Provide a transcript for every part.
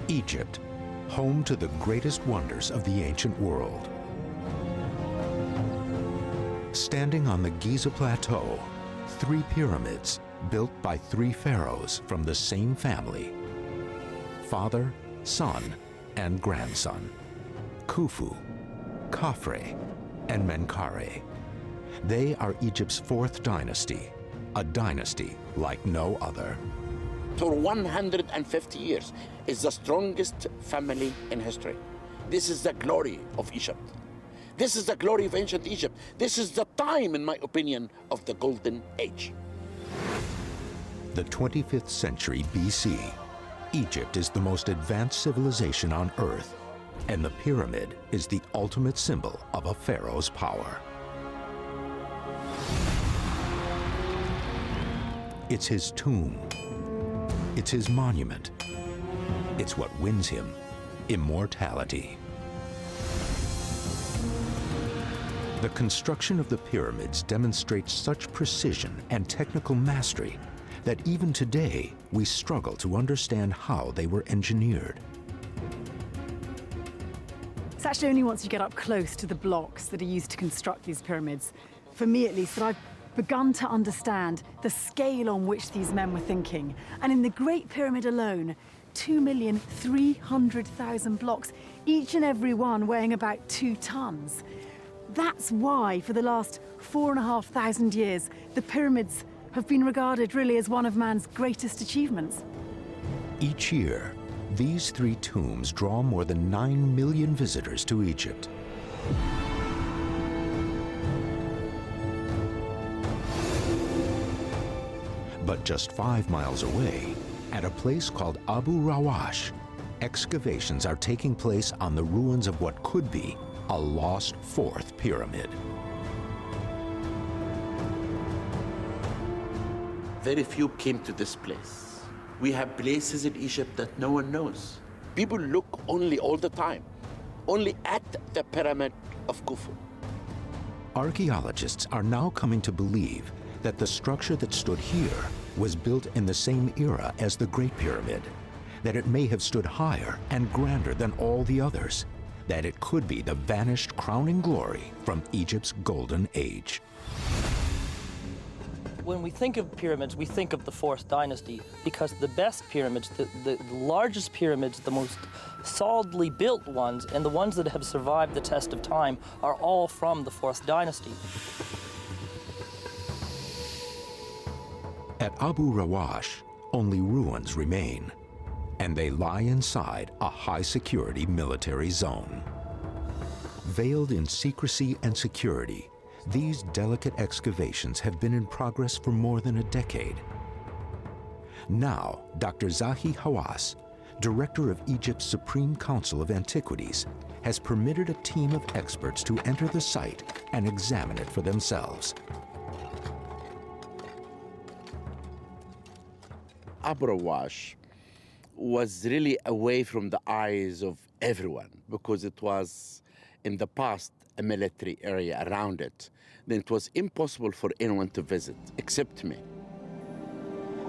Egypt, home to the greatest wonders of the ancient world. Standing on the Giza Plateau, 3 pyramids built by 3 pharaohs from the same family: father, son, and grandson, Khufu, Khafre, and Menkaure. They are Egypt's 4th dynasty, a dynasty like no other. For 150 years, is the strongest family in history. This is the glory of Egypt. This is the glory of ancient Egypt. This is the time, in my opinion, of the Golden Age. The 25th century BC, Egypt is the most advanced civilization on Earth, and the pyramid is the ultimate symbol of a pharaoh's power. It's his tomb. It's his monument. It's what wins him immortality. The construction of the pyramids demonstrates such precision and technical mastery that even today we struggle to understand how they were engineered. It's actually only once you get up close to the blocks that are used to construct these pyramids, for me at least, that I've begun to understand the scale on which these men were thinking. And in the Great Pyramid alone, 2,300,000 blocks, each and every one weighing about 2 tons. That's why, for the last 4,500 years, the pyramids have been regarded really as one of man's greatest achievements. Each year, these 3 tombs draw more than 9 million visitors to Egypt. But just 5 miles away, at a place called Abu Rawash, excavations are taking place on the ruins of what could be a lost 4th pyramid. Very few came to this place. We have places in Egypt that no one knows. People look only all the time, only at the pyramid of Khufu. Archaeologists are now coming to believe that the structure that stood here was built in the same era as the Great Pyramid, that it may have stood higher and grander than all the others, that it could be the vanished crowning glory from Egypt's Golden Age. When we think of pyramids, we think of the 4th dynasty because the best pyramids, the largest pyramids, the most solidly built ones, and the ones that have survived the test of time are all from the 4th dynasty. At Abu Rawash, only ruins remain, and they lie inside a high-security military zone. Veiled in secrecy and security, these delicate excavations have been in progress for more than a decade. Now, Dr. ZAHI HAWASS, director of Egypt's Supreme Council of Antiquities, has permitted a team of experts to enter the site and examine it for themselves. Abu Rawash was really away from the eyes of everyone because it was in the past a military area around it. Then it was impossible for anyone to visit except me.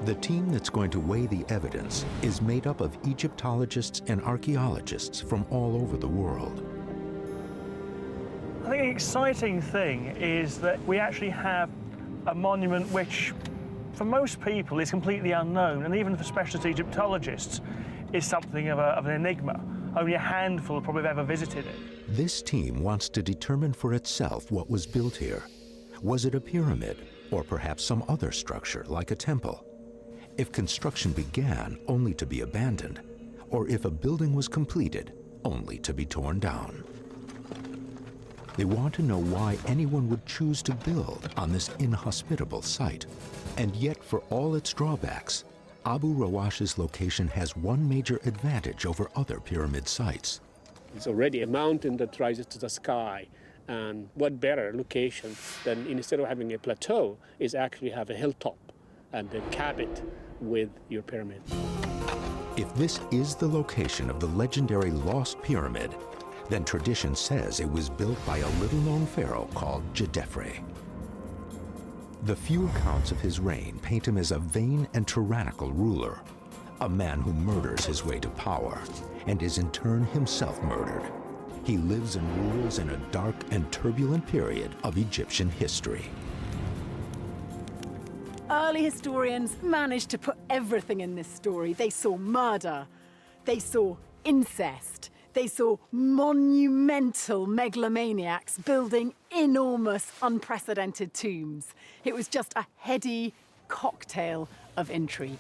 The team that's going to weigh the evidence is made up of Egyptologists and archaeologists from all over the world. I think the exciting thing is that we actually have a monument which, for most people, is completely unknown, and even for specialist Egyptologists, is something of an enigma. Only a handful probably have ever visited it. This team wants to determine for itself what was built here. Was it a pyramid, or perhaps some other structure like a temple? If construction began only to be abandoned, or if a building was completed only to be torn down. They want to know why anyone would choose to build on this inhospitable site. And yet, for all its drawbacks, Abu Rawash's location has one major advantage over other pyramid sites. It's already a mountain that rises to the sky, and what better location than, instead of having a plateau, is actually have a hilltop and then cap it with your pyramid. If this is the location of the legendary Lost Pyramid, then tradition says it was built by a little-known pharaoh called Djedefre. The few accounts of his reign paint him as a vain and tyrannical ruler, a man who murders his way to power and is in turn himself murdered. He lives and rules in a dark and turbulent period of Egyptian history. Early historians managed to put everything in this story. They saw murder, they saw incest, they saw monumental megalomaniacs building enormous, unprecedented tombs. It was just a heady cocktail of intrigue.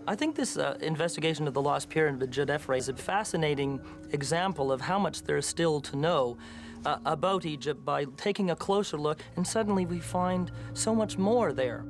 I think this investigation of the Lost Pyramid at Djedefre is a fascinating example of how much there is still to know about Egypt by taking a closer look, and suddenly we find so much more there.